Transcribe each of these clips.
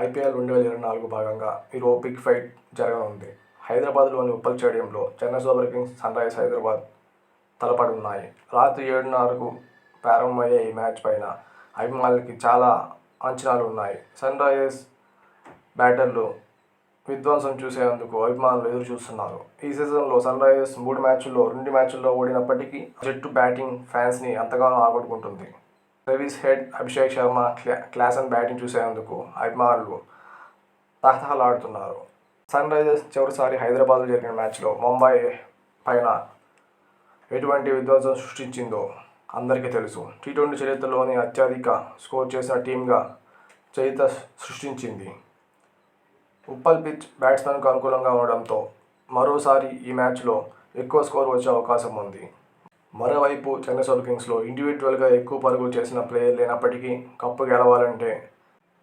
IPL 2024 భాగంగా ఈరోజు big fight జరగనుంది. హైదరాబాద్లోని ఉప్పల్ స్టేడియంలో Chennai Super Kings, Sunrisers Hyderabad తలపడనున్నాయి. రాత్రి 7:30కు ప్రారంభమయ్యే ఈ మ్యాచ్ పైన అభిమానులకి చాలా అంచనాలు ఉన్నాయి. సన్ రైజర్స్ బ్యాటర్లు విధ్వంసం చూసేందుకు అభిమానులు ఎదురు చూస్తున్నారు. ఈ సీజన్లో సన్ రైజర్స్ 3 మ్యాచ్ల్లో 2 మ్యాచ్ల్లో ఓడినప్పటికీ జట్టు బ్యాటింగ్ ఫ్యాన్స్ని ఎంతగానో ఆకట్టుకుంటుంది. Travis Head Abhishek Sharma Klaasen batting చూసేందుకు అభిమానులు తహతహలాడుతున్నారు. సన్ రైజర్స్ చివరిసారి హైదరాబాద్లో జరిగిన మ్యాచ్లో ముంబై పైన ఎటువంటి విధ్వంసం సృష్టించిందో అందరికీ తెలుసు. టీ20 చరిత్రలోని అత్యధిక స్కోర్ చేసిన టీమ్గా చరిత్ర సృష్టించింది. ఉప్పల్ పిచ్ బ్యాట్స్మెన్కు అనుకూలంగా ఉండడంతో మరోసారి ఈ మ్యాచ్లో ఎక్కువ స్కోర్ వచ్చే అవకాశం ఉంది. మరోవైపు చెన్నై సూపర్ కింగ్స్లో ఇండివిజువల్గా ఎక్కువ పరుగులు చేసిన ప్లేయర్ లేనప్పటికీ కప్పు గెలవాలంటే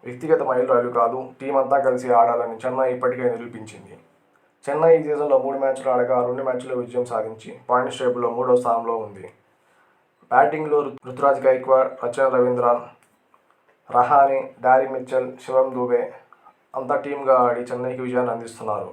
వ్యక్తిగత మైలురాళ్లు కాదు, టీం అంతా కలిసి ఆడాలని చెన్నై ఇప్పటికే నిరూపించింది. చెన్నై ఈ సీజన్లో 3 మ్యాచ్లు ఆడగా 2 మ్యాచ్ల్లో విజయం సాధించి పాయింట్స్ టేబుల్లో 3వ స్థానంలో ఉంది. బ్యాటింగ్లో రుతురాజ్ గైక్వాడ్, రచన రవీంద్రన్, రహానే, డారీ మిచెల్, శివం దూబే అంతా టీమ్గా ఆడి చెన్నైకి విజయాన్ని అందిస్తున్నారు.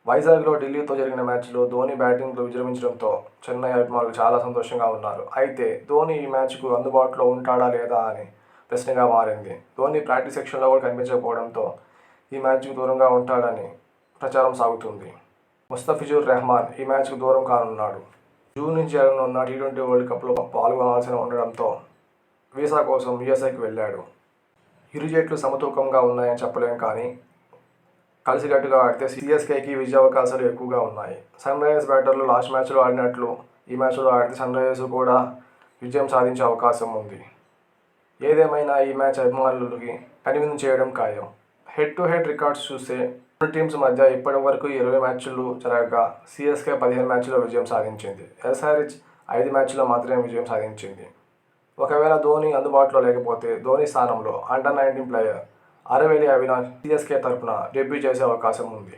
వైజాగ్లో ఢిల్లీతో జరిగిన మ్యాచ్లో ధోనీ బ్యాటింగ్లో విజృంభించడంతో చెన్నై అభిమానులు చాలా సంతోషంగా ఉన్నారు. అయితే ధోనీ ఈ మ్యాచ్కు అందుబాటులో ఉంటాడా లేదా అని ప్రశ్నగా మారింది. ధోనీ ప్రాక్టీస్ సెక్షన్లో కూడా కనిపించకపోవడంతో ఈ మ్యాచ్కు దూరంగా ఉంటాడని ప్రచారం సాగుతుంది. ముస్తఫిజుర్ రెహమాన్ ఈ మ్యాచ్కు దూరం కానున్నాడు. జూన్ నుంచి జరగనున్న టీ20 వరల్డ్ కప్లో పాల్గొనాల్సి ఉండడంతో వీసా కోసం యూఎస్ఏకి వెళ్ళాడు. ఇరు జట్లు సమతూకంగా ఉన్నాయని చెప్పలేం, కానీ కలిసికట్టుగా ఆడితే సిఎస్కేకి విజయావకాశాలు ఎక్కువగా ఉన్నాయి. సన్ రైజర్స్ బ్యాటర్లు లాస్ట్ మ్యాచ్లో ఆడినట్లు ఈ మ్యాచ్లో ఆడితే సన్ రైజర్స్ కూడా విజయం సాధించే అవకాశం ఉంది. ఏదేమైనా ఈ మ్యాచ్ అభిమానులకి కనువిందు చేయడం ఖాయం. హెడ్ టు హెడ్ రికార్డ్స్ చూస్తే రెండు టీమ్స్ మధ్య ఇప్పటి వరకు 20 మ్యాచ్లు జరగగా సిఎస్కే 15 మ్యాచ్ల్లో విజయం సాధించింది. ఎస్ఆర్హెచ్ 5 మ్యాచ్ల్లో మాత్రమే విజయం సాధించింది. ఒకవేళ ధోనీ అందుబాటులో లేకపోతే ధోనీ స్థానంలో under-19 player Aravelli Avinash CSK తరఫున డెబ్యూ చేసే అవకాశం ఉంది.